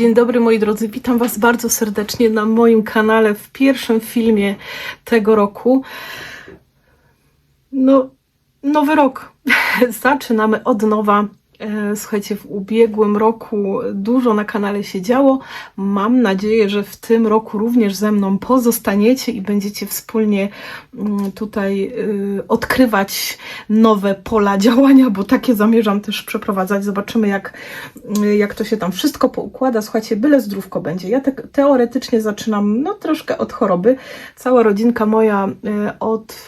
Dzień dobry moi drodzy, witam Was bardzo serdecznie na moim kanale w pierwszym filmie tego roku. No, nowy rok. Zaczynamy od nowa. Słuchajcie, w ubiegłym roku dużo na kanale się działo. Mam nadzieję, że w tym roku również ze mną pozostaniecie i będziecie wspólnie tutaj odkrywać nowe pola działania, bo takie zamierzam też przeprowadzać. Zobaczymy, jak to się tam wszystko poukłada. Słuchajcie, byle zdrówko będzie. Ja teoretycznie zaczynam troszkę od choroby. Cała rodzinka moja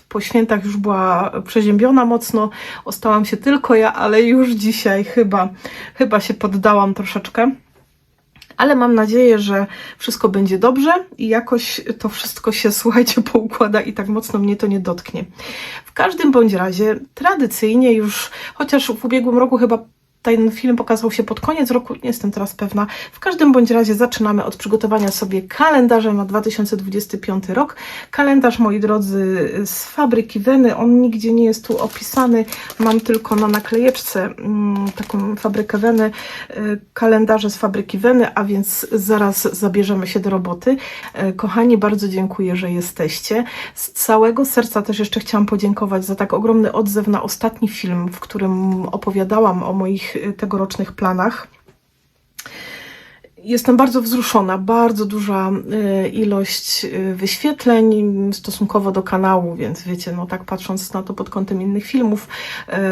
po świętach już była przeziębiona mocno. Ostałam się tylko ja, ale już dzisiaj chyba się poddałam troszeczkę, ale mam nadzieję, że wszystko będzie dobrze i jakoś to wszystko się, słuchajcie, poukłada i tak mocno mnie to nie dotknie. W każdym bądź razie tradycyjnie już, chociaż w ubiegłym roku chyba ten film pokazał się pod koniec roku, nie jestem teraz pewna. W każdym bądź razie zaczynamy od przygotowania sobie kalendarza na 2025 rok. Kalendarz, moi drodzy, z fabryki Weny. On nigdzie nie jest tu opisany. Mam tylko na naklejeczce taką fabrykę Weny. Kalendarze z fabryki Weny, a więc zaraz zabierzemy się do roboty. Kochani, bardzo dziękuję, że jesteście. Z całego serca też jeszcze chciałam podziękować za tak ogromny odzew na ostatni film, w którym opowiadałam o moich tegorocznych planach. Jestem bardzo wzruszona, bardzo duża ilość wyświetleń stosunkowo do kanału, więc wiecie, no tak patrząc na to pod kątem innych filmów,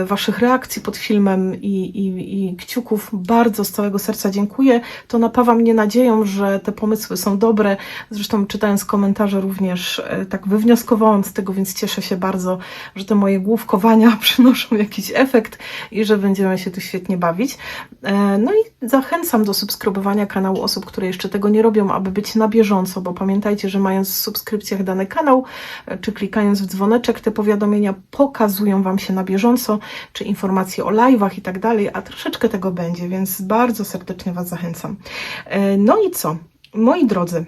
waszych reakcji pod filmem i kciuków, bardzo z całego serca dziękuję. To napawa mnie nadzieją, że te pomysły są dobre. Zresztą czytając komentarze również tak wywnioskowałam z tego, więc cieszę się bardzo, że te moje główkowania przynoszą jakiś efekt i że będziemy się tu świetnie bawić. No i zachęcam do subskrybowania kanału osób, które jeszcze tego nie robią, aby być na bieżąco, bo pamiętajcie, że mając w subskrypcjach dany kanał, czy klikając w dzwoneczek, te powiadomienia pokazują Wam się na bieżąco, czy informacje o live'ach i tak dalej, a troszeczkę tego będzie, więc bardzo serdecznie Was zachęcam. No i co? Moi drodzy,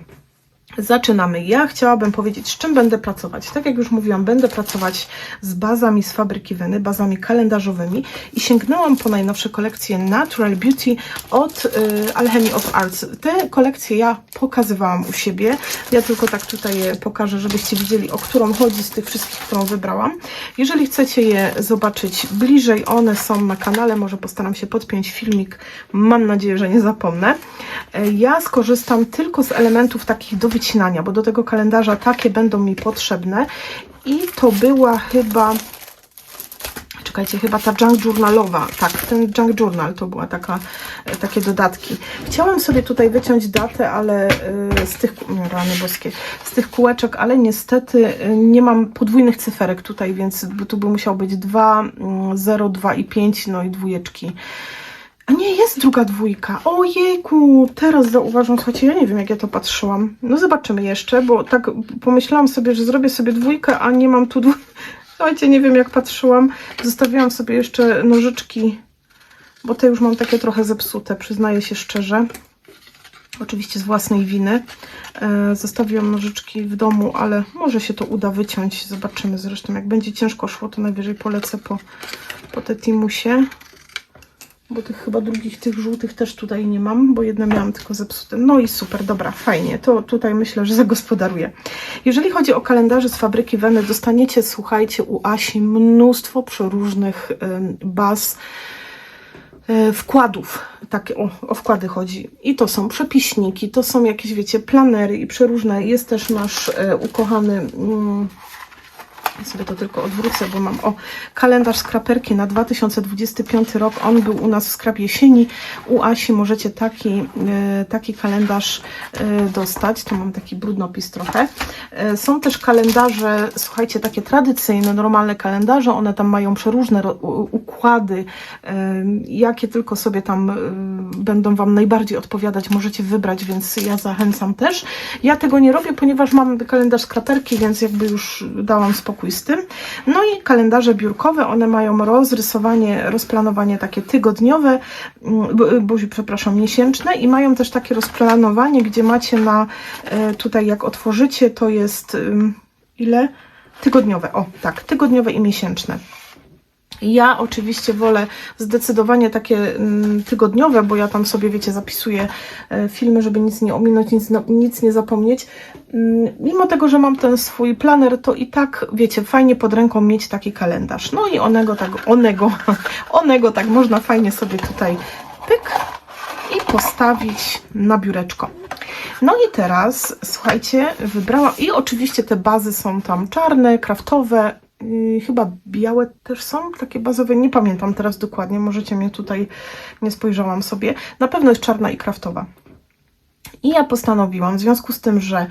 zaczynamy. Ja chciałabym powiedzieć, z czym będę pracować. Tak jak już mówiłam, będę pracować z bazami z fabryki Weny, bazami kalendarzowymi i sięgnęłam po najnowsze kolekcje Natural Beauty od Alchemy of Arts. Te kolekcje ja pokazywałam u siebie. Ja tylko tak tutaj je pokażę, żebyście widzieli, o którą chodzi z tych wszystkich, którą wybrałam. Jeżeli chcecie je zobaczyć bliżej, one są na kanale. Może postaram się podpiąć filmik. Mam nadzieję, że nie zapomnę. Ja skorzystam tylko z elementów takich do wycinania, bo do tego kalendarza takie będą mi potrzebne i to była chyba, czekajcie, chyba ta Junk Journalowa, tak, ten Junk Journal to była takie dodatki. Chciałam sobie tutaj wyciąć datę, ale z tych, rany boskie, z tych kółeczek, ale niestety nie mam podwójnych cyferek tutaj, więc tu by musiał być 2, 0, 2 i 5, no i dwójeczki. A nie, jest druga dwójka. Ojejku, teraz zauważam, słuchajcie, ja nie wiem, jak ja to patrzyłam. No zobaczymy jeszcze, bo tak pomyślałam sobie, że zrobię sobie dwójkę, a nie mam tu dwójki. Słuchajcie, nie wiem, jak patrzyłam. Zostawiłam sobie jeszcze nożyczki, bo te już mam takie trochę zepsute, przyznaję się szczerze. Oczywiście z własnej winy. Zostawiłam nożyczki w domu, ale może się to uda wyciąć. Zobaczymy zresztą, jak będzie ciężko szło, to najwyżej polecę po Tetimusie. Bo tych chyba drugich, tych żółtych też tutaj nie mam, bo jedne miałam tylko zepsute. No i super, dobra, fajnie. To tutaj myślę, że zagospodaruję. Jeżeli chodzi o kalendarze z fabryki Weny, dostaniecie, słuchajcie, u Asi mnóstwo przeróżnych baz, wkładów. Takie o wkłady chodzi. I to są przepiśniki, to są jakieś, wiecie, planery i przeróżne. Jest też nasz ukochany... Ja sobie to tylko odwrócę, bo mam kalendarz skraperki na 2025 rok. On był u nas w skrap jesieni. U Asi możecie taki kalendarz dostać. Tu mam taki brudnopis trochę. Są też kalendarze, słuchajcie, takie tradycyjne, normalne kalendarze. One tam mają przeróżne układy. Jakie tylko sobie tam będą Wam najbardziej odpowiadać, możecie wybrać, więc ja zachęcam też. Ja tego nie robię, ponieważ mam kalendarz skraperki, więc jakby już dałam spokój z tym. No i kalendarze biurkowe, one mają rozplanowanie takie tygodniowe, przepraszam, miesięczne i mają też takie rozplanowanie, gdzie macie tutaj jak otworzycie, to jest ile? Tygodniowe, tak, tygodniowe i miesięczne. Ja oczywiście wolę zdecydowanie takie tygodniowe, bo ja tam sobie, wiecie, zapisuję filmy, żeby nic nie ominąć, nic nie zapomnieć. Mimo tego, że mam ten swój planer, to i tak, wiecie, fajnie pod ręką mieć taki kalendarz. No i onego tak można fajnie sobie tutaj pyk i postawić na biureczko. No i teraz, słuchajcie, wybrałam i oczywiście te bazy są tam czarne, kraftowe, chyba białe też są, takie bazowe, nie pamiętam teraz dokładnie, możecie mnie tutaj, nie spojrzałam sobie, na pewno jest czarna i kraftowa. I ja postanowiłam, w związku z tym, że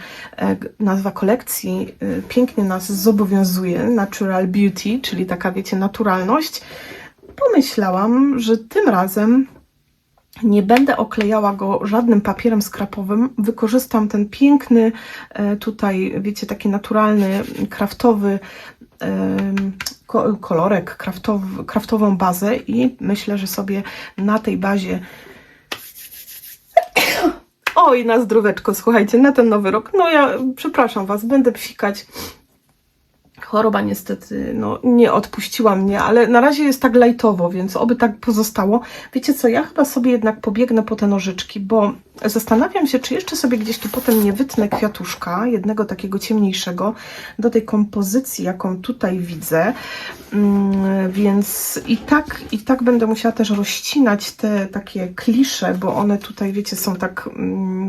nazwa kolekcji pięknie nas zobowiązuje, Natural Beauty, czyli taka, wiecie, naturalność, pomyślałam, że tym razem nie będę oklejała go żadnym papierem skrapowym. Wykorzystam ten piękny tutaj, wiecie, taki naturalny, kraftowy kolorek, kraftową bazę i myślę, że sobie na tej bazie oj, na zdróweczko, słuchajcie, na ten nowy rok. No ja, przepraszam Was, będę psikać. Choroba niestety no, nie odpuściła mnie, ale na razie jest tak lajtowo, więc oby tak pozostało. Wiecie co, ja chyba sobie jednak pobiegnę po te nożyczki, bo zastanawiam się, czy jeszcze sobie gdzieś tu potem nie wytnę kwiatuszka, jednego takiego ciemniejszego, do tej kompozycji, jaką tutaj widzę. Więc i tak będę musiała też rozcinać te takie klisze, bo one tutaj, wiecie, są tak,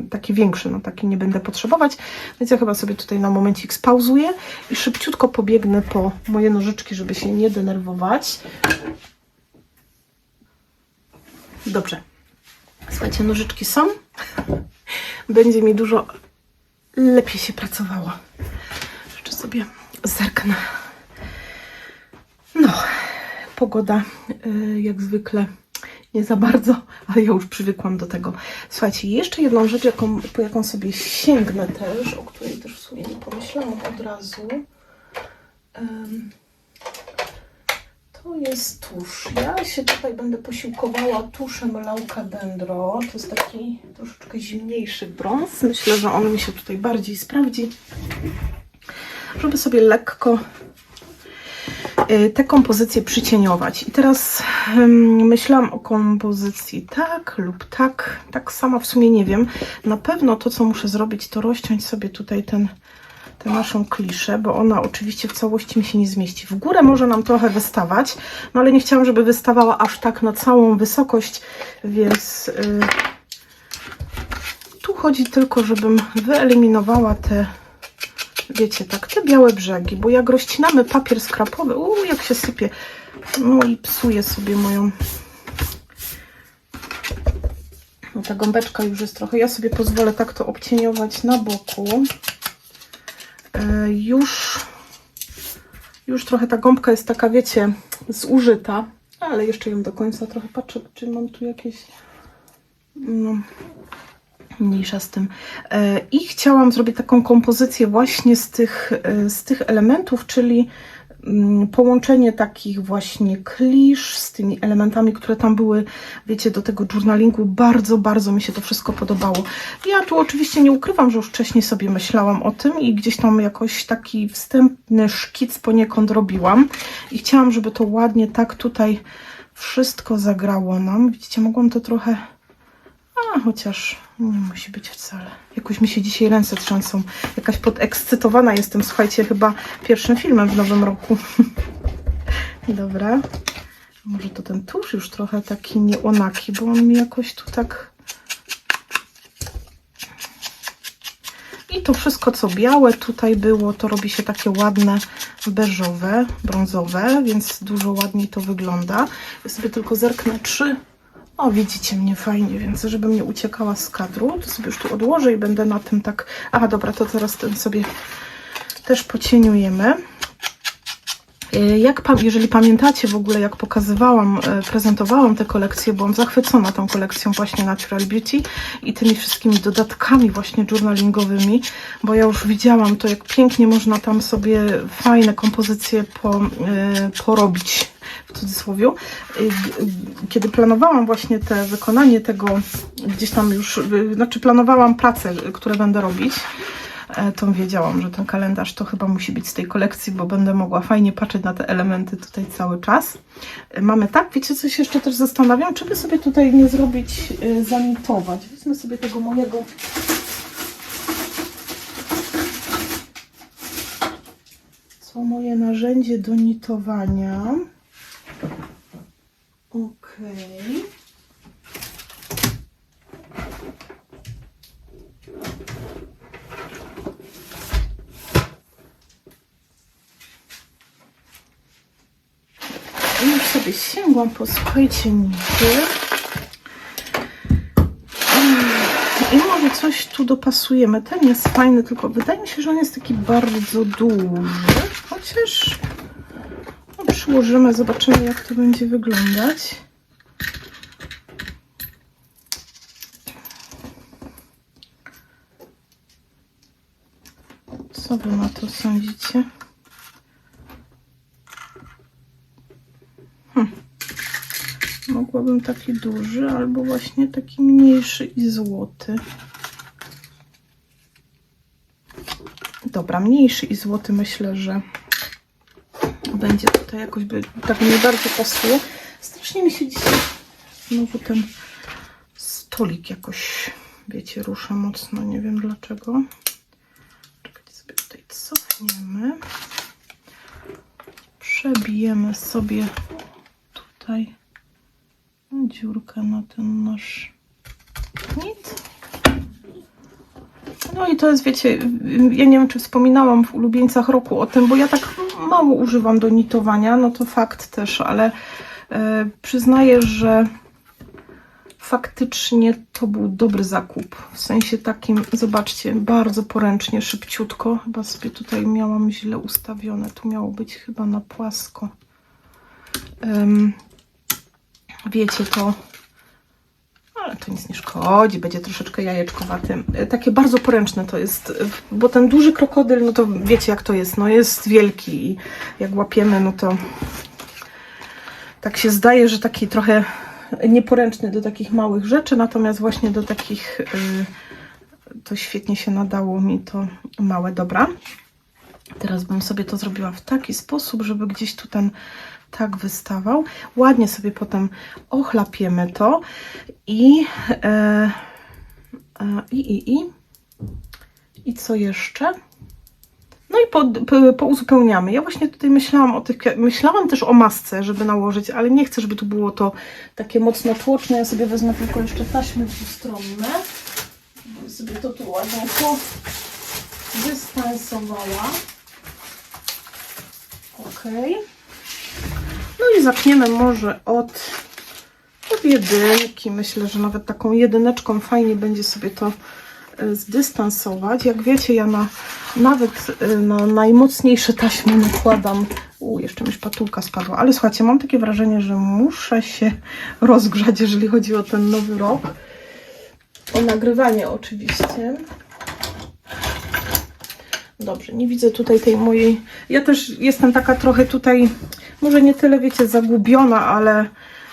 takie większe, no takie nie będę potrzebować, więc ja chyba sobie tutaj na momencik spauzuję i szybciutko pobiegnę po moje nożyczki, żeby się nie denerwować. Dobrze. Słuchajcie, nożyczki są. Będzie mi dużo lepiej się pracowało. Jeszcze sobie zerknę. No, pogoda jak zwykle nie za bardzo, ale ja już przywykłam do tego. Słuchajcie, jeszcze jedną rzecz, po jaką sobie sięgnę też, o której też w sumie nie pomyślałam od razu. To jest tusz. Ja się tutaj będę posiłkowała tuszem Lauka Dendro. To jest taki troszeczkę zimniejszy brąz. Myślę, że on mi się tutaj bardziej sprawdzi, żeby sobie lekko te kompozycje przycieniować. I teraz myślałam o kompozycji tak lub tak. Tak sama w sumie nie wiem. Na pewno to, co muszę zrobić, to rozciąć sobie tutaj tę naszą kliszę, bo ona oczywiście w całości mi się nie zmieści. W górę może nam trochę wystawać, no ale nie chciałam, żeby wystawała aż tak na całą wysokość, więc tu chodzi tylko, żebym wyeliminowała te, wiecie, tak, te białe brzegi, bo jak rozcinamy papier skrapowy, jak się sypie, no i psuje sobie moją... No ta gąbeczka już jest trochę, ja sobie pozwolę tak to obcieniować na boku. Już trochę ta gąbka jest taka, wiecie, zużyta, ale jeszcze ją do końca trochę patrzę, czy mam tu jakieś... No, mniejsza z tym. I chciałam zrobić taką kompozycję właśnie z tych elementów, czyli połączenie takich właśnie klisz z tymi elementami, które tam były, wiecie, do tego journalingu. Bardzo, bardzo mi się to wszystko podobało. Ja tu oczywiście nie ukrywam, że już wcześniej sobie myślałam o tym i gdzieś tam jakoś taki wstępny szkic poniekąd robiłam i chciałam, żeby to ładnie tak tutaj wszystko zagrało nam. Widzicie, mogłam to trochę... chociaż nie musi być wcale. Jakoś mi się dzisiaj ręce trzęsą. Jakaś podekscytowana jestem, słuchajcie, chyba pierwszym filmem w nowym roku. Dobra. Może to ten tusz już trochę taki nieonaki, bo on mi jakoś tu tak... I to wszystko, co białe tutaj było, to robi się takie ładne, beżowe, brązowe, więc dużo ładniej to wygląda. Ja sobie tylko zerknę, czy... O, widzicie mnie fajnie, więc żebym nie uciekała z kadru, to sobie już tu odłożę i będę na tym tak... Aha, dobra, to teraz ten sobie też pocieniujemy. Jeżeli pamiętacie w ogóle, jak pokazywałam, prezentowałam tę kolekcję, byłam zachwycona tą kolekcją właśnie Natural Beauty i tymi wszystkimi dodatkami właśnie journalingowymi, bo ja już widziałam to, jak pięknie można tam sobie fajne kompozycje porobić, w cudzysłowie. Kiedy planowałam właśnie wykonanie tego, gdzieś tam już, znaczy planowałam prace, które będę robić, to wiedziałam, że ten kalendarz to chyba musi być z tej kolekcji, bo będę mogła fajnie patrzeć na te elementy tutaj cały czas. Mamy tak, wiecie, co się jeszcze też zastanawiam, czy by sobie tutaj nie zrobić, zanitować. Wezmę sobie tego mojego moje narzędzie do nitowania. Okej. Już sobie sięgłam po, słuchajcie, nity. I może coś tu dopasujemy. Ten jest fajny, tylko wydaje mi się, że on jest taki bardzo duży. Chociaż no, przyłożymy, zobaczymy, jak to będzie wyglądać. Co wy na to sądzicie? Mogłabym taki duży, albo właśnie taki mniejszy i złoty. Dobra, mniejszy i złoty myślę, że będzie tutaj jakoś, tak mi bardzo pasuje. Strasznie mi się dzisiaj znowu ten stolik jakoś, wiecie, rusza mocno, nie wiem dlaczego. Czekajcie, sobie tutaj cofniemy. Przebijemy sobie tutaj dziurkę na ten nasz nit. No i to jest, wiecie, ja nie wiem, czy wspominałam w ulubieńcach roku o tym, bo ja tak mało używam do nitowania, no to fakt też, ale przyznaję, że faktycznie to był dobry zakup. W sensie takim, zobaczcie, bardzo poręcznie, szybciutko. Chyba sobie tutaj miałam źle ustawione. Tu miało być chyba na płasko. Wiecie, to... Ale to nic nie szkodzi, będzie troszeczkę jajeczkowaty. Takie bardzo poręczne to jest, bo ten duży krokodyl, no to wiecie jak to jest, no jest wielki i jak łapiemy, no to tak się zdaje, że taki trochę nieporęczny do takich małych rzeczy, natomiast właśnie do takich to świetnie się nadało mi to małe. Dobra. Teraz bym sobie to zrobiła w taki sposób, żeby gdzieś tu ten tak wystawał. Ładnie sobie potem ochlapiemy to i co jeszcze? No i pouzupełniamy. Ja właśnie tutaj myślałam też o masce, żeby nałożyć, ale nie chcę, żeby tu było to takie mocno tłoczne. Ja sobie wezmę tylko jeszcze taśmy dwustronne, żeby sobie to tu ładnie dystansowała. Ok. No i zaczniemy może od jedynki. Myślę, że nawet taką jedyneczką fajnie będzie sobie to zdystansować. Jak wiecie, ja nawet na najmocniejsze taśmy nakładam. Jeszcze mi szpatułka spadła. Ale słuchajcie, mam takie wrażenie, że muszę się rozgrzać, jeżeli chodzi o ten nowy rok. O nagrywanie oczywiście. Dobrze, nie widzę tutaj tej mojej... Ja też jestem taka trochę tutaj, może nie tyle, wiecie, zagubiona, ale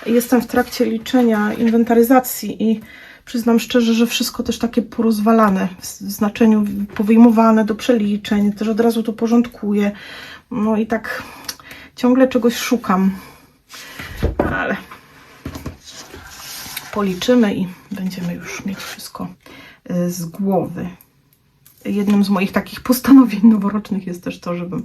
jestem w trakcie liczenia, inwentaryzacji i przyznam szczerze, że wszystko też takie porozwalane, w znaczeniu powyjmowane do przeliczeń, też od razu to porządkuję. No i tak ciągle czegoś szukam, ale policzymy i będziemy już mieć wszystko z głowy. Jednym z moich takich postanowień noworocznych jest też to, żebym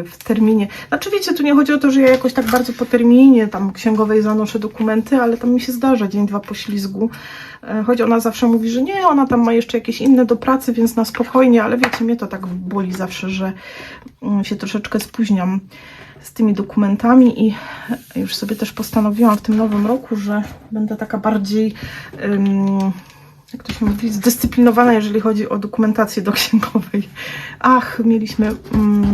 w terminie... Znaczy wiecie, tu nie chodzi o to, że ja jakoś tak bardzo po terminie tam księgowej zanoszę dokumenty, ale tam mi się zdarza dzień, dwa poślizgu. Choć ona zawsze mówi, że nie, ona tam ma jeszcze jakieś inne do pracy, więc na spokojnie, ale wiecie, mnie to tak boli zawsze, że się troszeczkę spóźniam z tymi dokumentami i już sobie też postanowiłam w tym nowym roku, że będę taka bardziej... jak to się mówi, zdyscyplinowana, jeżeli chodzi o dokumentację do księgowej. Ach, mieliśmy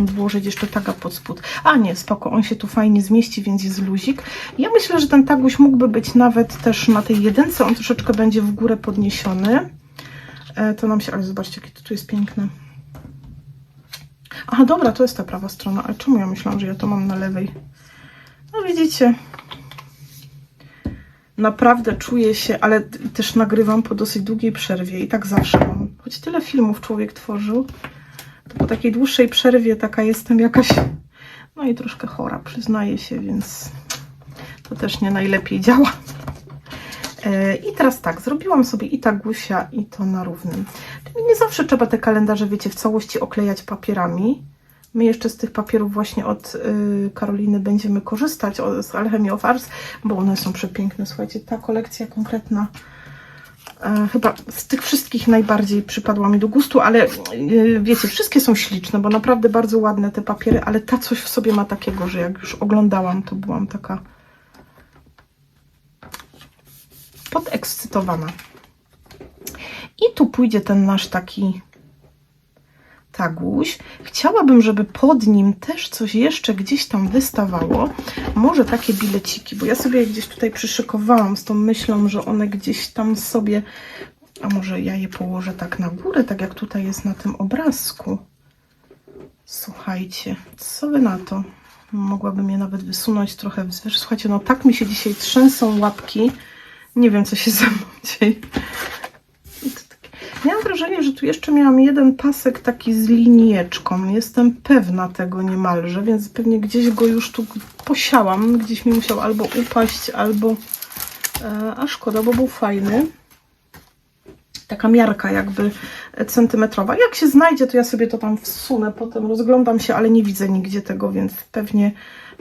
włożyć jeszcze taga pod spód. A nie, spoko, on się tu fajnie zmieści, więc jest luzik. Ja myślę, że ten taguś mógłby być nawet też na tej jedynce, on troszeczkę będzie w górę podniesiony. To nam się, ale zobaczcie, jakie to tu jest piękne. Aha, dobra, to jest ta prawa strona, ale czemu ja myślałam, że ja to mam na lewej? No widzicie, naprawdę czuję się, ale też nagrywam po dosyć długiej przerwie i tak zawsze mam. Choć tyle filmów człowiek tworzył, to po takiej dłuższej przerwie taka jestem jakaś, no i troszkę chora, przyznaję się, więc to też nie najlepiej działa. I teraz tak, zrobiłam sobie i tagusia, i to na równym. Czyli nie zawsze trzeba te kalendarze, wiecie, w całości oklejać papierami. My jeszcze z tych papierów właśnie od Karoliny będziemy korzystać, z Alchemy of Arts, bo one są przepiękne. Słuchajcie, ta kolekcja konkretna chyba z tych wszystkich najbardziej przypadła mi do gustu, ale wiecie, wszystkie są śliczne, bo naprawdę bardzo ładne te papiery, ale ta coś w sobie ma takiego, że jak już oglądałam, to byłam taka podekscytowana. I tu pójdzie ten nasz taki taguś. Chciałabym, żeby pod nim też coś jeszcze gdzieś tam wystawało. Może takie bileciki, bo ja sobie je gdzieś tutaj przyszykowałam z tą myślą, że one gdzieś tam sobie... A może ja je położę tak na górę, tak jak tutaj jest na tym obrazku. Słuchajcie, co wy na to? Mogłabym je nawet wysunąć trochę wzwyż. Słuchajcie, no tak mi się dzisiaj trzęsą łapki. Nie wiem, co się ze mną dzieje. Miałam wrażenie, że tu jeszcze miałam jeden pasek taki z linieczką. Jestem pewna tego niemalże, więc pewnie gdzieś go już tu posiałam. Gdzieś mi musiał albo upaść, albo... A szkoda, bo był fajny. Taka miarka jakby centymetrowa. Jak się znajdzie, to ja sobie to tam wsunę. Potem rozglądam się, ale nie widzę nigdzie tego, więc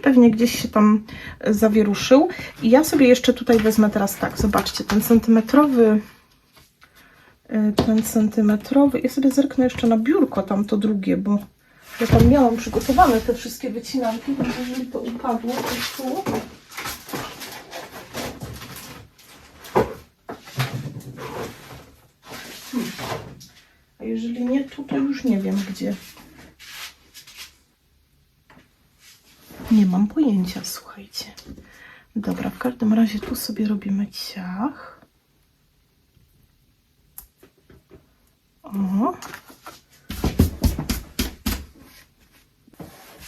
pewnie gdzieś się tam zawieruszył. I ja sobie jeszcze tutaj wezmę teraz tak, zobaczcie, ten centymetrowy, ja sobie zerknę jeszcze na biurko tam to drugie, bo ja tam miałam przygotowane te wszystkie wycinanki, więc jeżeli to upadło, to tu. A jeżeli nie tu, to już nie wiem gdzie. Nie mam pojęcia, słuchajcie. Dobra, w każdym razie tu sobie robimy ciach. O.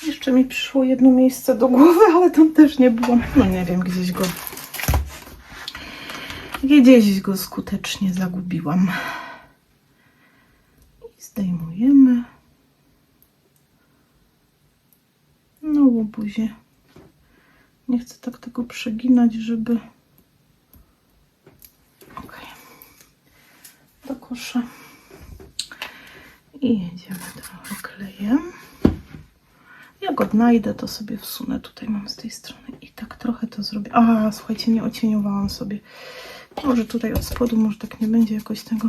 Jeszcze mi przyszło jedno miejsce do głowy, ale tam też nie było. No nie wiem, gdzieś go skutecznie zagubiłam. I zdejmujemy. No łobuzie. Nie chcę tak tego przeginać, żeby... Ok. Do kosza. I jedziemy trochę klejem. Jak odnajdę, to sobie wsunę. Tutaj mam z tej strony i tak trochę to zrobię. A, słuchajcie, nie ocieniowałam sobie. Może tutaj od spodu, może tak nie będzie jakoś tego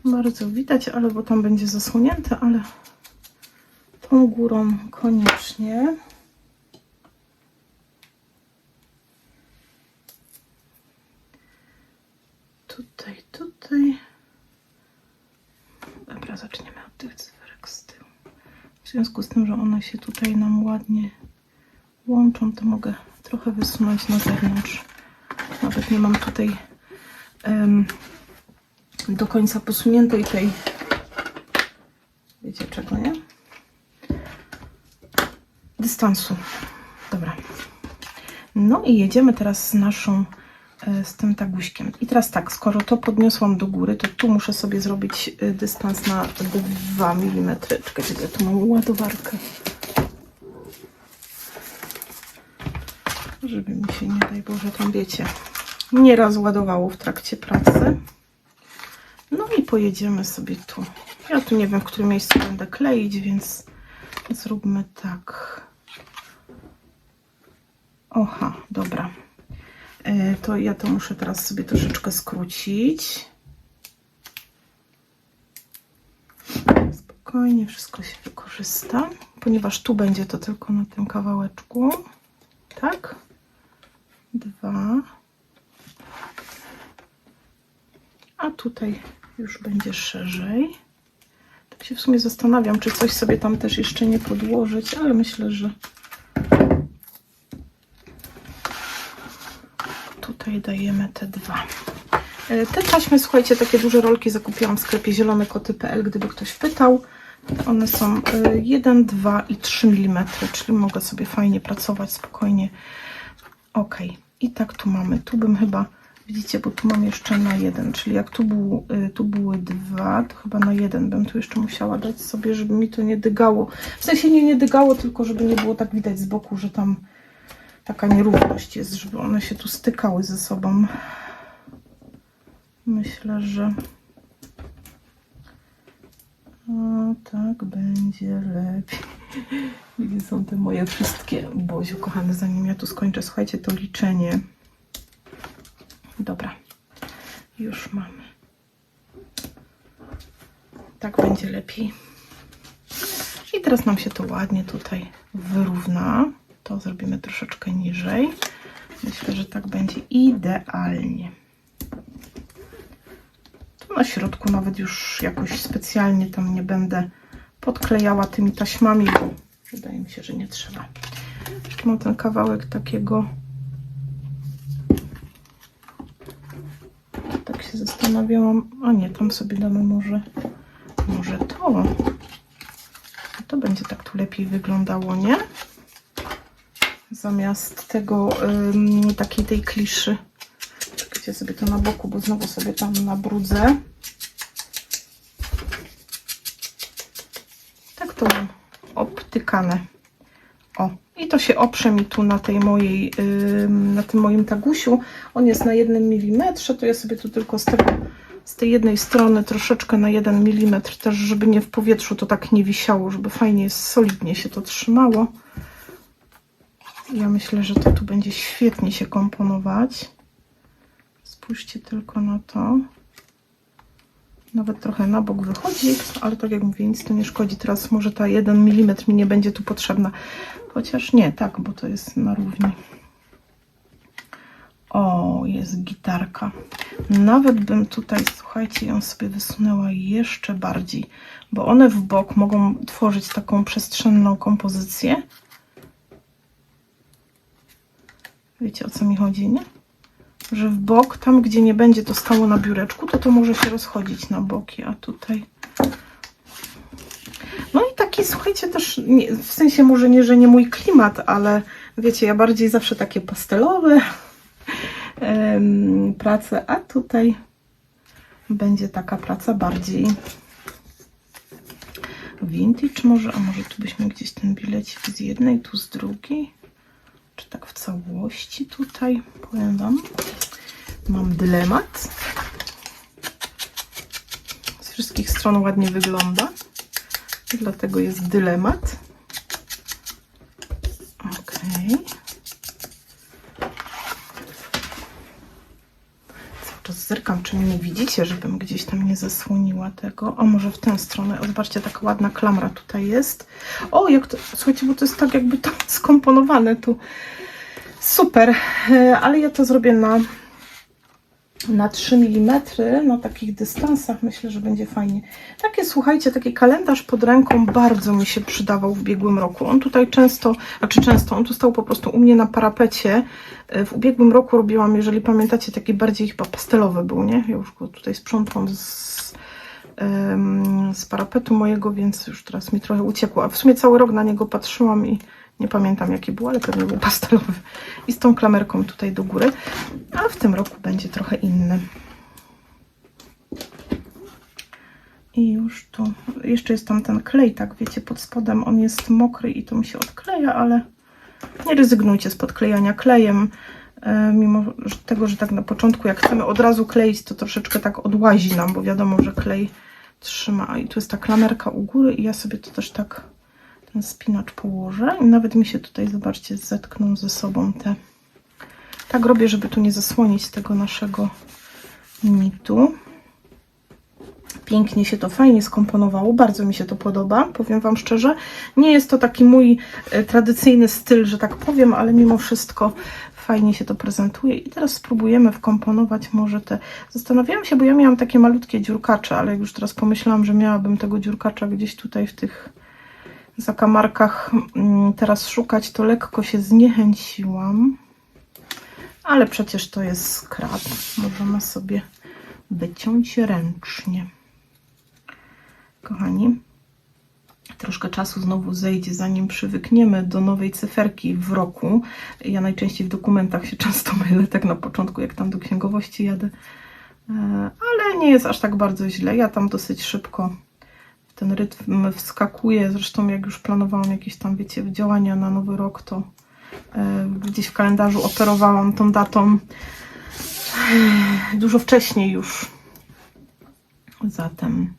bardzo widać, ale bo tam będzie zasłonięte, ale tą górą koniecznie. Tutaj. Dobra, zaczniemy od tych cyferek z tyłu. W związku z tym, że one się tutaj nam ładnie łączą, to mogę trochę wysunąć na zewnątrz. Nawet nie mam tutaj do końca posuniętej tej, wiecie czego, nie? Dystansu. Dobra. No i jedziemy teraz z tym taguśkiem. I teraz tak, skoro to podniosłam do góry, to tu muszę sobie zrobić dystans na 2 mm. Czekajcie, ja tu mam ładowarkę. Żeby mi się, nie daj Boże, tam wiecie, nie rozładowało w trakcie pracy. No i pojedziemy sobie tu. Ja tu nie wiem, w którym miejscu będę kleić, więc zróbmy tak. Oha, dobra. To ja to muszę teraz sobie troszeczkę skrócić. Spokojnie, wszystko się wykorzysta, ponieważ tu będzie to tylko na tym kawałeczku. Tak? 2. A tutaj już będzie szerzej. Tak się w sumie zastanawiam, czy coś sobie tam też jeszcze nie podłożyć, ale myślę, że tutaj dajemy te 2. Te taśmy, słuchajcie, takie duże rolki zakupiłam w sklepie zielonekoty.pl, gdyby ktoś pytał. One są 1, 2 i 3 mm, czyli mogę sobie fajnie pracować spokojnie. Ok. I tak tu mamy, tu bym chyba, widzicie, bo tu mam jeszcze na 1, czyli jak tu były 2, to chyba na 1 bym tu jeszcze musiała dać sobie, żeby mi to nie dygało. W sensie nie dygało, tylko żeby nie było tak widać z boku, że tam taka nierówność jest, żeby one się tu stykały ze sobą. Myślę, że tak będzie lepiej. Gdzie są te moje wszystkie, Boziu kochany, zanim ja tu skończę, słuchajcie, to liczenie. Dobra, już mamy. Tak będzie lepiej. I teraz nam się to ładnie tutaj wyrówna. To zrobimy troszeczkę niżej. Myślę, że tak będzie idealnie. Tu na środku nawet już jakoś specjalnie tam nie będę podklejała tymi taśmami, bo wydaje mi się, że nie trzeba. Jeszcze mam ten kawałek takiego. Tak się zastanawiałam. A nie, tam sobie damy może to. To będzie tak tu lepiej wyglądało, nie? Zamiast tego, takiej tej kliszy. Czekajcie sobie to na boku, bo znowu sobie tam nabrudzę. Tak to mam obtykane. O, i to się oprze mi tu na tej mojej, na tym moim tagusiu. On jest na 1 mm, to ja sobie tu tylko z tej jednej strony troszeczkę na 1 mm też, żeby nie w powietrzu to tak nie wisiało, żeby fajnie, solidnie się to trzymało. Ja myślę, że to tu będzie świetnie się komponować. Spójrzcie tylko na to. Nawet trochę na bok wychodzi, ale tak jak mówię, nic to nie szkodzi. Teraz może ta 1 mm mi nie będzie tu potrzebna. Chociaż nie, tak, bo to jest na równi. O, jest gitarka. Nawet bym tutaj, słuchajcie, ją sobie wysunęła jeszcze bardziej, bo one w bok mogą tworzyć taką przestrzenną kompozycję. Wiecie, o co mi chodzi, nie? Że w bok, tam gdzie nie będzie to stało na biureczku, to może się rozchodzić na boki, a tutaj... No i taki, słuchajcie, też, nie, w sensie może nie, że nie mój klimat, ale wiecie, ja bardziej zawsze takie pastelowe prace, a tutaj będzie taka praca bardziej vintage może, a może tu byśmy gdzieś ten bilecik z jednej, tu z drugiej, czy tak w całości tutaj, powiem wam, mam dylemat. Z wszystkich stron ładnie wygląda, dlatego jest dylemat. Okej. Cały czas zerkam, czy mnie widzicie, żebym gdzieś tam nie zasłoniła tego. O, może w tę stronę. O, zobaczcie, taka ładna klamra tutaj jest. O, jak to, słuchajcie, bo to jest tak jakby to skomponowane tu. Super, ale ja to zrobię na 3 mm, na takich dystansach. Myślę, że będzie fajnie. Takie, słuchajcie, taki kalendarz pod ręką bardzo mi się przydawał w ubiegłym roku. On tutaj on tu stał po prostu u mnie na parapecie. W ubiegłym roku robiłam, jeżeli pamiętacie, taki bardziej chyba pastelowy był, nie? Ja już go tutaj sprzątłam z parapetu mojego, więc już teraz mi trochę uciekło. A w sumie cały rok na niego patrzyłam i nie pamiętam jaki był, ale pewnie był pastelowy. I z tą klamerką tutaj do góry. A w tym roku będzie trochę inny. I już tu, jeszcze jest tam ten klej, tak wiecie, pod spodem on jest mokry i to mi się odkleja, ale nie rezygnujcie z podklejania klejem. Mimo tego, że tak na początku jak chcemy od razu kleić, to troszeczkę tak odłazi nam, bo wiadomo, że klej trzyma. I tu jest ta klamerka u góry i ja sobie to też tak ten spinacz położę i nawet mi się tutaj, zobaczcie, zetkną ze sobą te. Tak robię, żeby tu nie zasłonić tego naszego nitu. Pięknie się to, fajnie skomponowało, bardzo mi się to podoba, powiem wam szczerze. Nie jest to taki mój tradycyjny styl, że tak powiem, ale mimo wszystko fajnie się to prezentuje. I teraz spróbujemy wkomponować może te... Zastanawiałam się, bo ja miałam takie malutkie dziurkacze, ale jak już teraz pomyślałam, że miałabym tego dziurkacza gdzieś tutaj w tych zakamarkach teraz szukać, to lekko się zniechęciłam. Ale przecież to jest skrap. Możemy sobie wyciąć ręcznie. Kochani, troszkę czasu znowu zejdzie, zanim przywykniemy do nowej cyferki w roku. Ja najczęściej w dokumentach się często mylę, tak na początku, jak tam do księgowości jadę. Ale nie jest aż tak bardzo źle. Ja tam dosyć szybko w ten rytm wskakuję. Zresztą jak już planowałam jakieś tam, wiecie, działania na nowy rok, to gdzieś w kalendarzu operowałam tą datą dużo wcześniej już. Zatem...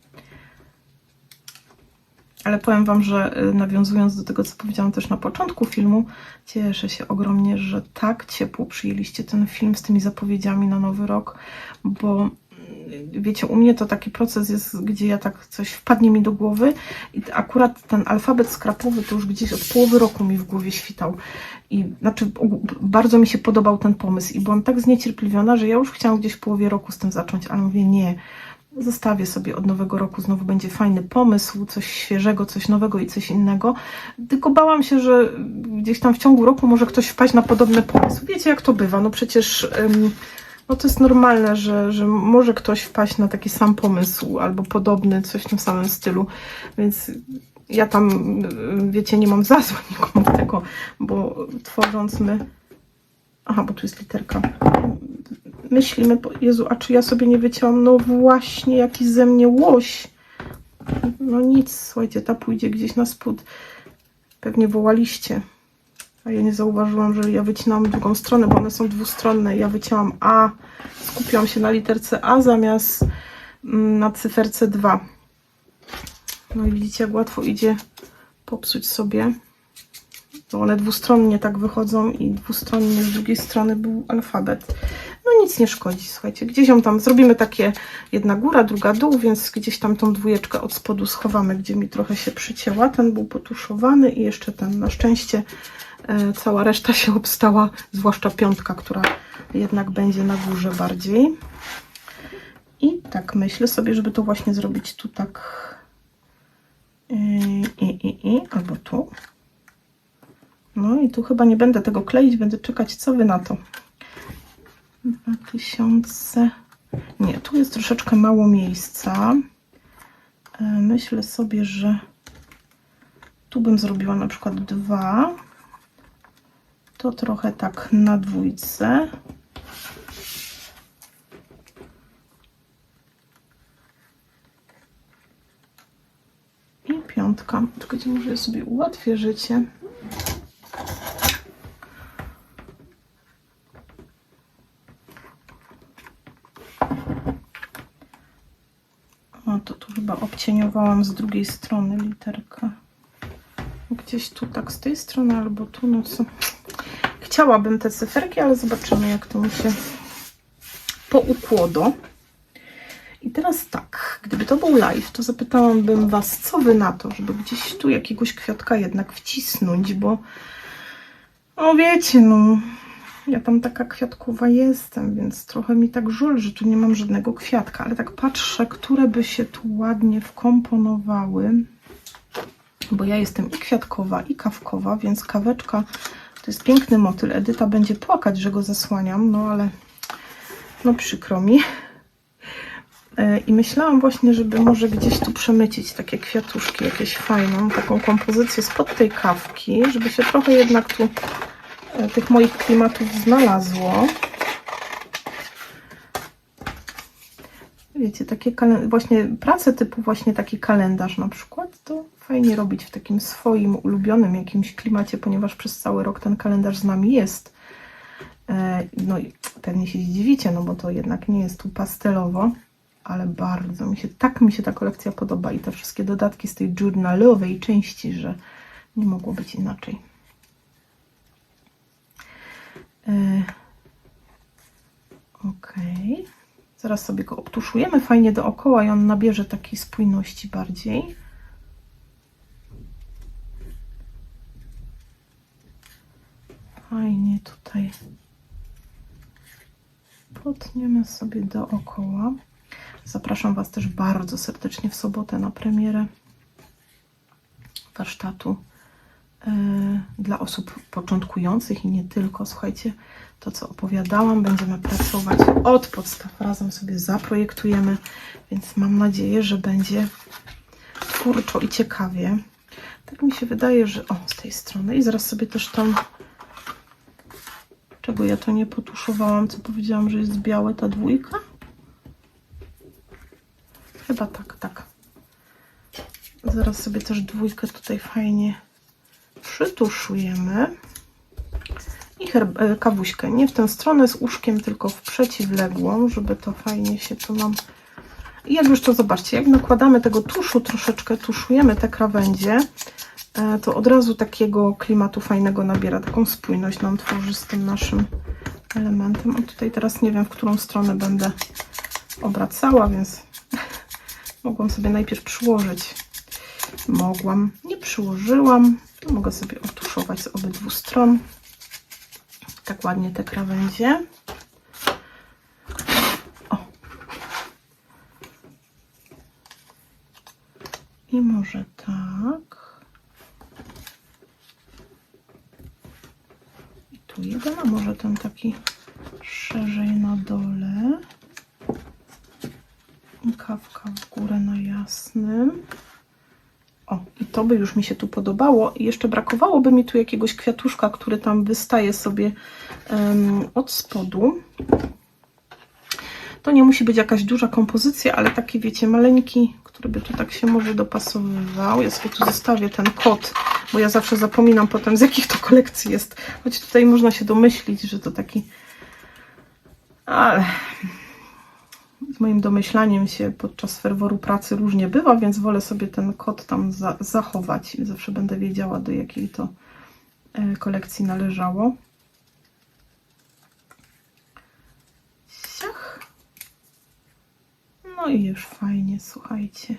Ale powiem Wam, że nawiązując do tego, co powiedziałam też na początku filmu, cieszę się ogromnie, że tak ciepło przyjęliście ten film z tymi zapowiedziami na nowy rok, bo wiecie, u mnie to taki proces jest, gdzie ja tak coś wpadnie mi do głowy i akurat ten alfabet skrapowy to już gdzieś od połowy roku mi w głowie świtał. I znaczy bardzo mi się podobał ten pomysł i byłam tak zniecierpliwiona, że ja już chciałam gdzieś w połowie roku z tym zacząć, ale mówię nie. Zostawię sobie od nowego roku, znowu będzie fajny pomysł, coś świeżego, coś nowego i coś innego. Tylko bałam się, że gdzieś tam w ciągu roku może ktoś wpaść na podobny pomysł. Wiecie, jak to bywa? No przecież no to jest normalne, że może ktoś wpaść na taki sam pomysł albo podobny, coś w tym samym stylu. Więc ja tam, wiecie, nie mam za złe nikomu tego, bo tworząc my... Aha, bo tu jest literka. Myślimy, Jezu, a czy ja sobie nie wycięłam? No właśnie, jakiś ze mnie łoś. No nic, słuchajcie, ta pójdzie gdzieś na spód. Pewnie wołaliście. A ja nie zauważyłam, że ja wycinałam drugą stronę, bo one są dwustronne. Ja wycięłam A, skupiłam się na literce A zamiast na cyferce 2. No i widzicie, jak łatwo idzie popsuć sobie. No one dwustronnie tak wychodzą i dwustronnie z drugiej strony był alfabet. No nic nie szkodzi, słuchajcie. Gdzieś ją tam zrobimy takie jedna góra, druga dół, więc gdzieś tam tą dwójeczkę od spodu schowamy, gdzie mi trochę się przycięła. Ten był potuszowany i jeszcze ten. Na szczęście cała reszta się obstała, zwłaszcza piątka, która jednak będzie na górze bardziej. I tak myślę sobie, żeby to właśnie zrobić tu tak albo tu. No i tu chyba nie będę tego kleić, będę czekać, co Wy na to. 2000... Nie, tu jest troszeczkę mało miejsca. Myślę sobie, że tu bym zrobiła na przykład 2. To trochę tak na dwójce. I piątka. Czekajcie, może ja sobie ułatwię życie. O, to tu chyba obcieniowałam z drugiej strony literkę. Gdzieś tu tak z tej strony albo tu, no co. Chciałabym te cyferki, ale zobaczymy, jak to mi się poukłodo. I teraz tak, gdyby to był live, to zapytałabym Was, co Wy na to, żeby gdzieś tu jakiegoś kwiatka jednak wcisnąć, bo no wiecie, no ja tam taka kwiatkowa jestem, więc trochę mi tak żal, że tu nie mam żadnego kwiatka, ale tak patrzę, które by się tu ładnie wkomponowały, bo ja jestem i kwiatkowa, i kawkowa, więc kaweczka to jest piękny motyl. Edyta będzie płakać, że go zasłaniam, no ale no przykro mi. I myślałam właśnie, żeby może gdzieś tu przemycić takie kwiatuszki, jakieś fajną, taką kompozycję spod tej kawki, żeby się trochę jednak tu tych moich klimatów znalazło. Wiecie, takie właśnie prace typu właśnie taki kalendarz na przykład, to fajnie robić w takim swoim ulubionym jakimś klimacie, ponieważ przez cały rok ten kalendarz z nami jest. No i pewnie się zdziwicie, no bo to jednak nie jest tu pastelowo, ale bardzo mi się ta kolekcja podoba i te wszystkie dodatki z tej journalowej części, że nie mogło być inaczej. Ok. Zaraz sobie go obtuszujemy fajnie dookoła i on nabierze takiej spójności bardziej. Fajnie tutaj potniemy sobie dookoła. Zapraszam Was też bardzo serdecznie w sobotę na premierę warsztatu dla osób początkujących i nie tylko. Słuchajcie, to co opowiadałam, będziemy pracować od podstaw, razem sobie zaprojektujemy, więc mam nadzieję, że będzie twórczo i ciekawie. Tak mi się wydaje, że... O, z tej strony. I zaraz sobie też tam... Czego ja to nie potuszowałam, co powiedziałam, że jest białe, ta dwójka? Chyba tak, tak. Zaraz sobie też dwójkę tutaj fajnie przytuszujemy. I kawuśkę. Nie w tę stronę z uszkiem, tylko w przeciwległą, żeby to fajnie się tu nam... I jak już to zobaczcie, jak nakładamy tego tuszu, troszeczkę tuszujemy te krawędzie, to od razu takiego klimatu fajnego nabiera, taką spójność nam tworzy z tym naszym elementem. O, tutaj teraz nie wiem, w którą stronę będę obracała, więc mogłam sobie najpierw przyłożyć. Mogłam, nie przyłożyłam. Mogę sobie otuszować z obydwu stron. Tak ładnie te krawędzie. O. I może tak. I tu jeden, a może ten taki szerzej na dole. I kawka w górę na jasnym. O, i to by już mi się tu podobało. I jeszcze brakowałoby mi tu jakiegoś kwiatuszka, który tam wystaje sobie od spodu. To nie musi być jakaś duża kompozycja, ale taki, wiecie, maleńki, który by tu tak się może dopasowywał. Ja sobie tu zostawię ten kod, bo ja zawsze zapominam potem, z jakich to kolekcji jest. Choć tutaj można się domyślić, że to taki... Ale... Z moim domyślaniem się podczas ferworu pracy różnie bywa, więc wolę sobie ten kod tam zachować. Zawsze będę wiedziała, do jakiej to kolekcji należało. Ciach. No i już fajnie, słuchajcie.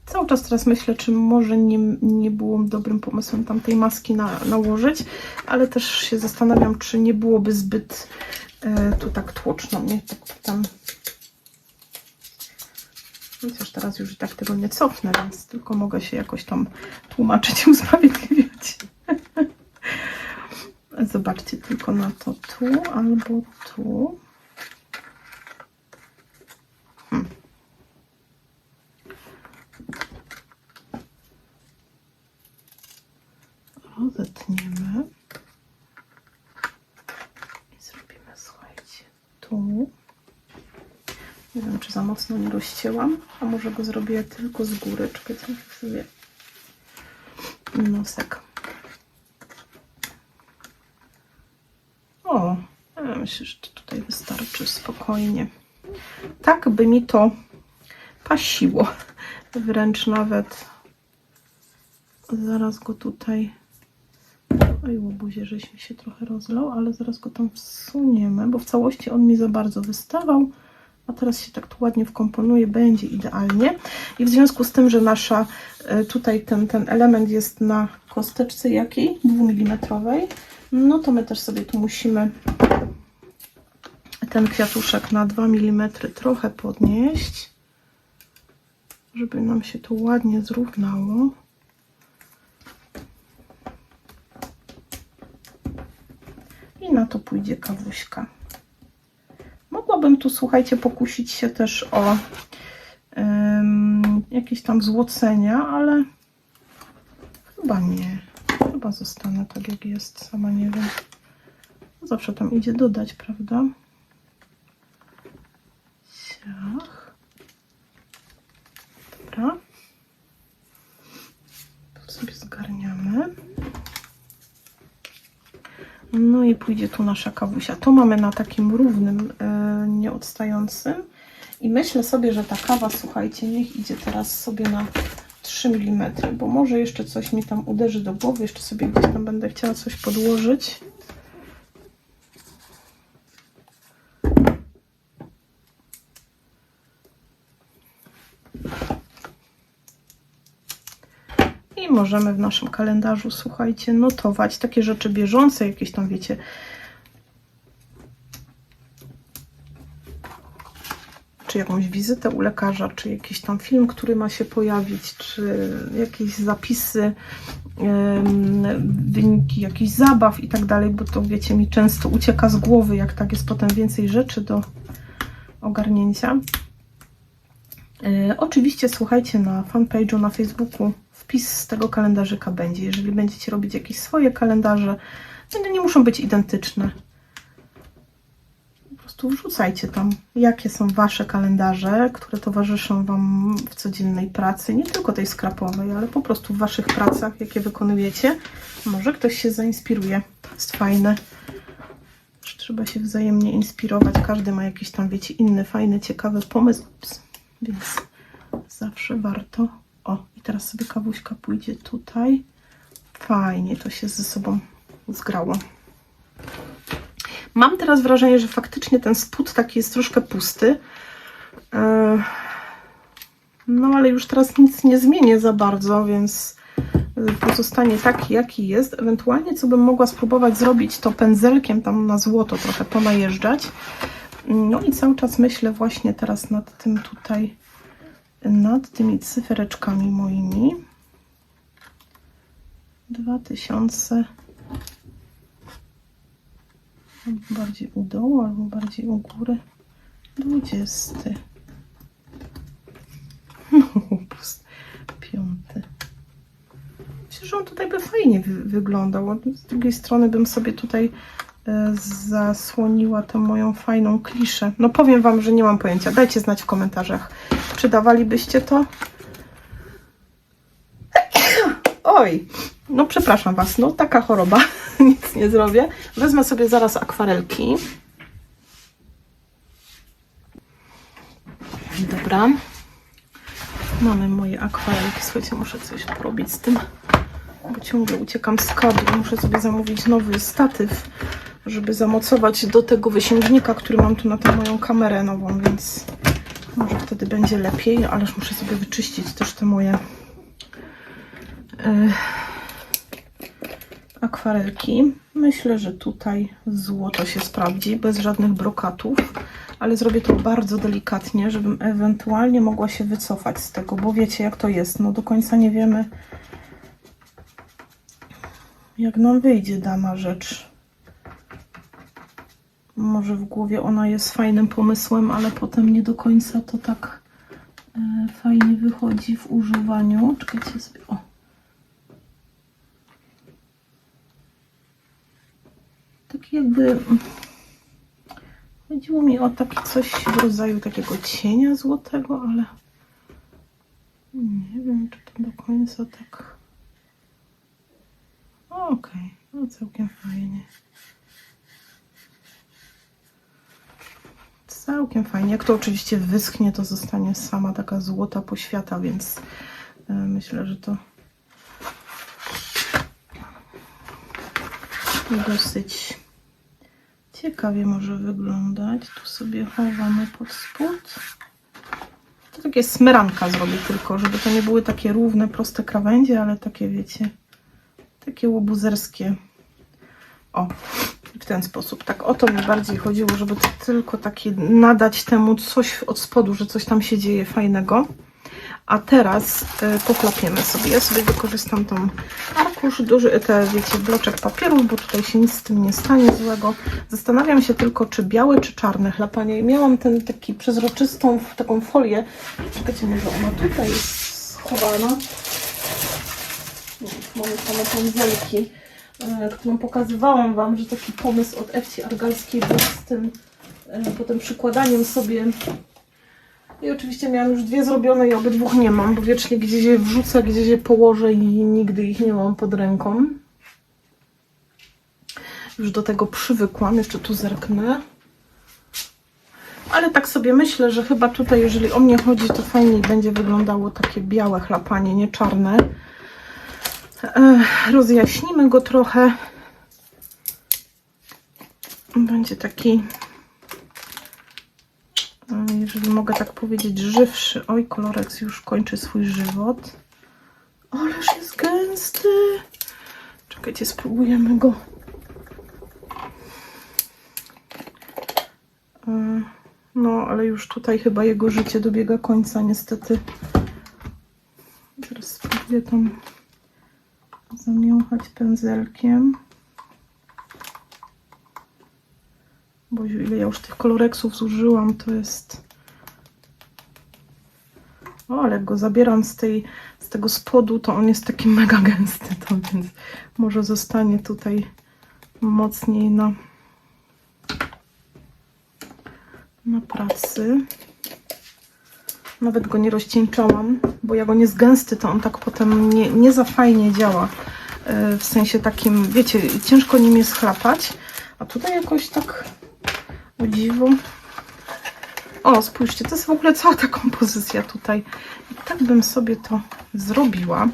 Cały czas teraz myślę, czy może nie było dobrym pomysłem tam tej maski nałożyć, ale też się zastanawiam, czy nie byłoby zbyt tu tak tłoczno mnie, tak tam. Chociaż teraz już i tak tego nie cofnę, więc tylko mogę się jakoś tam tłumaczyć i usprawiedliwiać. Zobaczcie tylko na to tu albo tu. Rozetniemy. I zrobimy, słuchajcie, tu. Nie wiem, czy za mocno nie rozcięłam, a może go zrobię tylko z góry. Czekajcie, sobie nosek. O, ja myślę, że to tutaj wystarczy spokojnie. Tak by mi to pasiło. Wręcz nawet zaraz go tutaj... Oj, łobuzie, żeś mi się trochę rozlał, ale zaraz go tam wsuniemy, bo w całości on mi za bardzo wystawał, a teraz się tak tu ładnie wkomponuje, będzie idealnie. I w związku z tym, że nasza tutaj ten element jest na kosteczce jakiej? 2 mm, no to my też sobie tu musimy ten kwiatuszek na 2 mm trochę podnieść, żeby nam się to ładnie zrównało. I na to pójdzie kawuśka. Mogłabym tu, słuchajcie, pokusić się też o jakieś tam złocenia, ale chyba nie. Chyba zostanę tak, jak jest. Sama nie wiem. Zawsze tam idzie dodać, prawda? Ciach. Dobra. Tu sobie zgarniamy. No i pójdzie tu nasza kawusia. To mamy na takim równym, nieodstającym. I myślę sobie, że ta kawa, słuchajcie, niech idzie teraz sobie na 3 mm, bo może jeszcze coś mi tam uderzy do głowy. Jeszcze sobie gdzieś tam będę chciała coś podłożyć. I możemy w naszym kalendarzu, słuchajcie, notować takie rzeczy bieżące, jakieś tam, wiecie, czy jakąś wizytę u lekarza, czy jakiś tam film, który ma się pojawić, czy jakieś zapisy, wyniki jakichś zabaw i tak dalej, bo to, wiecie, mi często ucieka z głowy, jak tak jest potem więcej rzeczy do ogarnięcia. Oczywiście słuchajcie, na fanpage'u na Facebooku wpis z tego kalendarzyka będzie. Jeżeli będziecie robić jakieś swoje kalendarze, one nie muszą być identyczne. Po prostu wrzucajcie tam, jakie są Wasze kalendarze, które towarzyszą Wam w codziennej pracy, nie tylko tej skrapowej, ale po prostu w Waszych pracach, jakie wykonujecie. Może ktoś się zainspiruje. To jest fajne. Trzeba się wzajemnie inspirować. Każdy ma jakiś tam, wiecie, inny, fajny, ciekawy pomysł. Więc zawsze warto. O, i teraz sobie kawuśka pójdzie tutaj. Fajnie to się ze sobą zgrało. Mam teraz wrażenie, że faktycznie ten spód taki jest troszkę pusty. No ale już teraz nic nie zmienię za bardzo, więc pozostanie taki, jaki jest. Ewentualnie co bym mogła spróbować zrobić, to pędzelkiem tam na złoto trochę ponajeżdżać. No i cały czas myślę właśnie teraz nad tym tutaj, nad tymi cyfereczkami moimi. 2000. Bardziej u dołu albo bardziej u góry. 20. No, 5. Myślę, że on tutaj by fajnie wyglądał. Z drugiej strony bym sobie tutaj zasłoniła tę moją fajną kliszę. No powiem Wam, że nie mam pojęcia. Dajcie znać w komentarzach, czy dawalibyście to. Oj, no przepraszam Was, no taka choroba, nic nie zrobię. Wezmę sobie zaraz akwarelki. Dobra. Mamy moje akwarelki. Słuchajcie, muszę coś porobić z tym, bo ciągle uciekam z kadru. Muszę sobie zamówić nowy statyw, żeby zamocować do tego wysięgnika, który mam tu na tę moją kamerę nową, więc może wtedy będzie lepiej, ależ muszę sobie wyczyścić też te moje akwarelki. Myślę, że tutaj złoto się sprawdzi, bez żadnych brokatów, ale zrobię to bardzo delikatnie, żebym ewentualnie mogła się wycofać z tego, bo wiecie jak to jest, no do końca nie wiemy, jak nam wyjdzie dana rzecz. Może w głowie ona jest fajnym pomysłem, ale potem nie do końca to tak fajnie wychodzi w używaniu. Czekajcie sobie, o. Tak jakby chodziło mi o takie coś w rodzaju takiego cienia złotego, ale nie wiem, czy to do końca tak. Okej, no całkiem fajnie. Całkiem fajnie. Jak to oczywiście wyschnie, to zostanie sama taka złota poświata, więc myślę, że to dosyć ciekawie może wyglądać. Tu sobie chowamy pod spód. To takie smyranka zrobię tylko, żeby to nie były takie równe, proste krawędzie, ale takie, wiecie, takie łobuzerskie. O, w ten sposób. Tak o to mi bardziej chodziło, żeby to tylko takie nadać temu coś od spodu, że coś tam się dzieje fajnego. A teraz pochlapiemy sobie. Ja sobie wykorzystam tą arkusz, duży, wiecie, bloczek papieru, bo tutaj się nic z tym nie stanie złego. Zastanawiam się tylko, czy białe, czy czarne chlapanie. Miałam ten taki przezroczystą, taką folię. Czekajcie, może ona tutaj jest schowana. Mamy same pędzelki, którą pokazywałam Wam, że taki pomysł od Ewci Argalskiej był z tym potem przykładaniem sobie. I oczywiście miałam już dwie zrobione i obydwóch nie mam, bo wiecznie gdzieś je wrzucę, gdzieś je położę i nigdy ich nie mam pod ręką. Już do tego przywykłam, jeszcze tu zerknę. Ale tak sobie myślę, że chyba tutaj, jeżeli o mnie chodzi, to fajniej będzie wyglądało takie białe chlapanie, nie czarne. Rozjaśnimy go trochę. Będzie taki, jeżeli mogę tak powiedzieć, żywszy. Oj, kolorek już kończy swój żywot. Ależ jest gęsty. Czekajcie, spróbujemy go. No, ale już tutaj chyba jego życie dobiega końca, niestety. Teraz spróbuję tam zamiąchać pędzelkiem. Boziu, ile ja już tych koloreksów zużyłam, to jest O, ale jak go zabieram z tego spodu, to on jest taki mega gęsty, to więc może zostanie tutaj mocniej na pracy. Nawet go nie rozcieńczałam, bo jak on jest gęsty, to on tak potem nie za fajnie działa. W sensie takim, wiecie, ciężko nim jest chlapać, a tutaj jakoś tak o dziwo. O, spójrzcie, to jest w ogóle cała ta kompozycja tutaj. I tak bym sobie to zrobiła.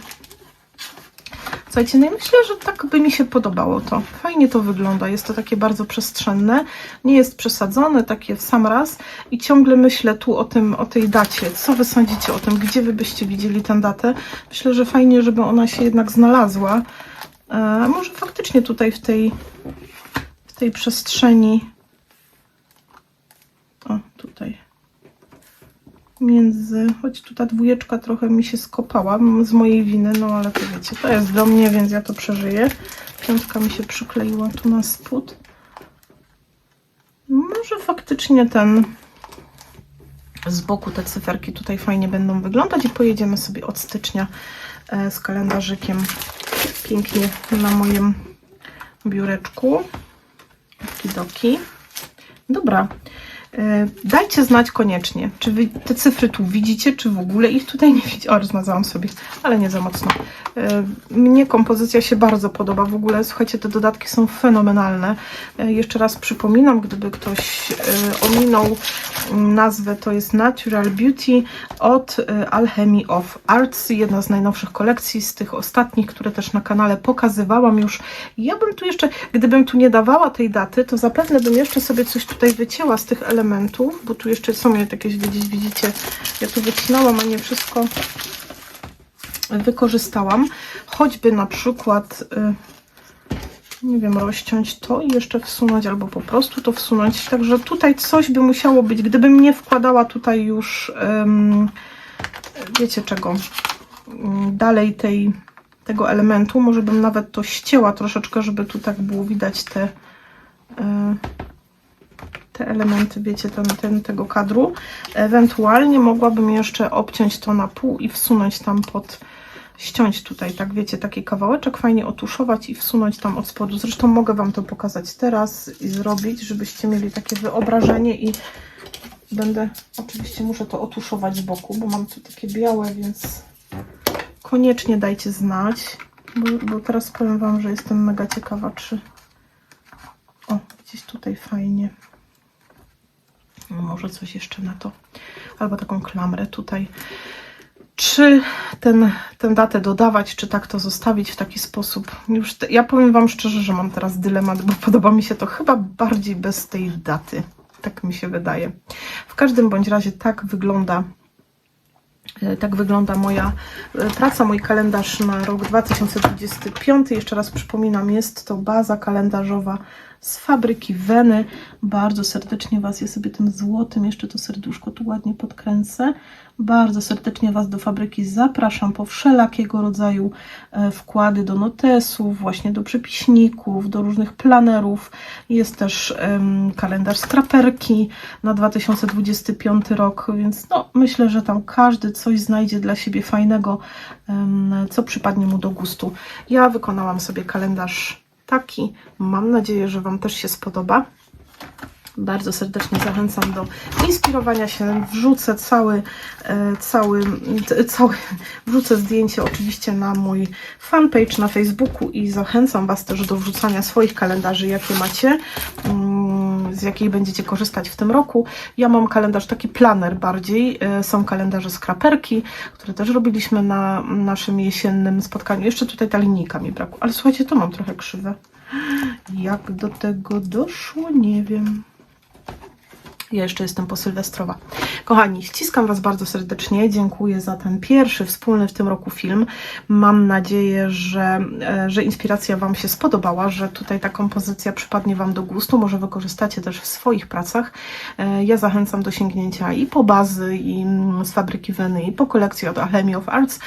Słuchajcie, no i myślę, że tak by mi się podobało to. Fajnie to wygląda, jest to takie bardzo przestrzenne, nie jest przesadzone, takie w sam raz i ciągle myślę tu o tej dacie. Co wy sądzicie o tym? Gdzie wy byście widzieli tę datę? Myślę, że fajnie, żeby ona się jednak znalazła. Może faktycznie tutaj w tej przestrzeni. O, tutaj. Choć tu ta dwójeczka trochę mi się skopała z mojej winy, no ale to wiecie, to jest do mnie, więc ja to przeżyję. Piątka mi się przykleiła tu na spód. Może faktycznie z boku te cyferki tutaj fajnie będą wyglądać i pojedziemy sobie od stycznia z kalendarzykiem pięknie na moim biureczku. Okidoki. Dobra. Dajcie znać koniecznie, czy wy te cyfry tu widzicie, czy w ogóle ich tutaj nie widzicie. O, rozmazałam sobie, ale nie za mocno. Mnie kompozycja się bardzo podoba. W ogóle, słuchajcie, te dodatki są fenomenalne. Jeszcze raz przypominam, gdyby ktoś ominął nazwę, to jest Natural Beauty od Alchemy of Arts. Jedna z najnowszych kolekcji, z tych ostatnich, które też na kanale pokazywałam już. Ja bym tu jeszcze, gdybym tu nie dawała tej daty, to zapewne bym jeszcze sobie coś tutaj wycięła z tych elementów, bo tu jeszcze są jakieś, widzicie, ja tu wycinałam, a nie wszystko wykorzystałam. Choćby na przykład, nie wiem, rozciąć to i jeszcze wsunąć, albo po prostu to wsunąć. Także tutaj coś by musiało być, gdybym nie wkładała tutaj już, wiecie czego, dalej tego elementu, może bym nawet to ścięła troszeczkę, żeby tu tak było widać te elementy, wiecie, tego kadru. Ewentualnie mogłabym jeszcze obciąć to na pół i wsunąć tam ściąć tutaj, tak wiecie, taki kawałeczek, fajnie otuszować i wsunąć tam od spodu. Zresztą mogę wam to pokazać teraz i zrobić, żebyście mieli takie wyobrażenie i oczywiście muszę to otuszować z boku, bo mam tu takie białe, więc koniecznie dajcie znać, bo teraz powiem wam, że jestem mega ciekawa, czy gdzieś tutaj fajnie. No może coś jeszcze na to. Albo taką klamrę tutaj. Czy tę datę dodawać, czy tak to zostawić w taki sposób? Ja powiem wam szczerze, że mam teraz dylemat, bo podoba mi się to chyba bardziej bez tej daty. Tak mi się wydaje. W każdym bądź razie tak wygląda moja praca, mój kalendarz na rok 2025. Jeszcze raz przypominam, jest to baza kalendarzowa z fabryki Weny. Bardzo serdecznie Was, ja sobie tym złotym jeszcze to serduszko tu ładnie podkręcę. Bardzo serdecznie Was do fabryki zapraszam po wszelakiego rodzaju wkłady do notesów, właśnie do przepiśników, do różnych planerów. Jest też kalendarz skraperki na 2025 rok, więc no, myślę, że tam każdy coś znajdzie dla siebie fajnego, co przypadnie mu do gustu. Ja wykonałam sobie kalendarz taki. Mam nadzieję, że Wam też się spodoba. Bardzo serdecznie zachęcam do inspirowania się. Wrzucę wrzucę zdjęcie oczywiście na mój fanpage na Facebooku i zachęcam Was też do wrzucania swoich kalendarzy, jakie macie, z jakiej będziecie korzystać w tym roku. Ja mam kalendarz taki planer bardziej. Są kalendarze skraperki, które też robiliśmy na naszym jesiennym spotkaniu. Jeszcze tutaj ta linijka mi brakuje, ale słuchajcie, to mam trochę krzywe. Jak do tego doszło, nie wiem. Ja jeszcze jestem posylwestrowa. Kochani, ściskam Was bardzo serdecznie. Dziękuję za ten pierwszy wspólny w tym roku film. Mam nadzieję, że inspiracja Wam się spodobała, że tutaj ta kompozycja przypadnie Wam do gustu. Może wykorzystacie też w swoich pracach. Ja zachęcam do sięgnięcia i po bazy, i z fabryki Weny, i po kolekcji od Alchemy of Arts.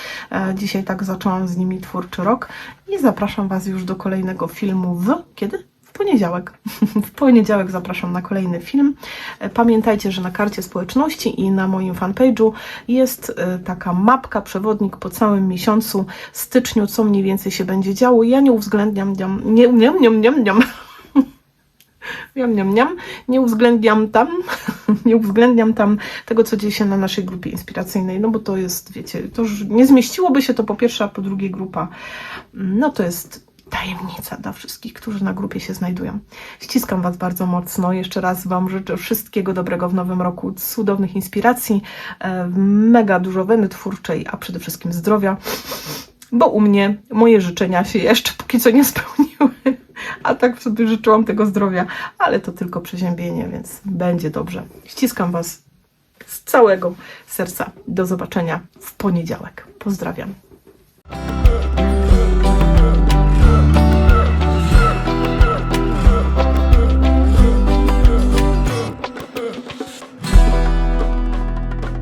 Dzisiaj tak zaczęłam z nimi twórczy rok i zapraszam Was już do kolejnego filmu kiedy? poniedziałek. W poniedziałek zapraszam na kolejny film. Pamiętajcie, że na karcie społeczności i na moim fanpage'u jest taka mapka, przewodnik po całym miesiącu, styczniu, co mniej więcej się będzie działo. Ja nie uwzględniam, nie uwzględniam tam tego, co dzieje się na naszej grupie inspiracyjnej, no bo to jest, wiecie, to już nie zmieściłoby się to po pierwsze, a po drugie grupa, no to jest tajemnica dla wszystkich, którzy na grupie się znajdują. Ściskam Was bardzo mocno. Jeszcze raz Wam życzę wszystkiego dobrego w nowym roku, cudownych inspiracji, mega dużo weny twórczej, a przede wszystkim zdrowia, bo u mnie moje życzenia się jeszcze póki co nie spełniły, a tak sobie życzyłam tego zdrowia, ale to tylko przeziębienie, więc będzie dobrze. Ściskam Was z całego serca. Do zobaczenia w poniedziałek. Pozdrawiam.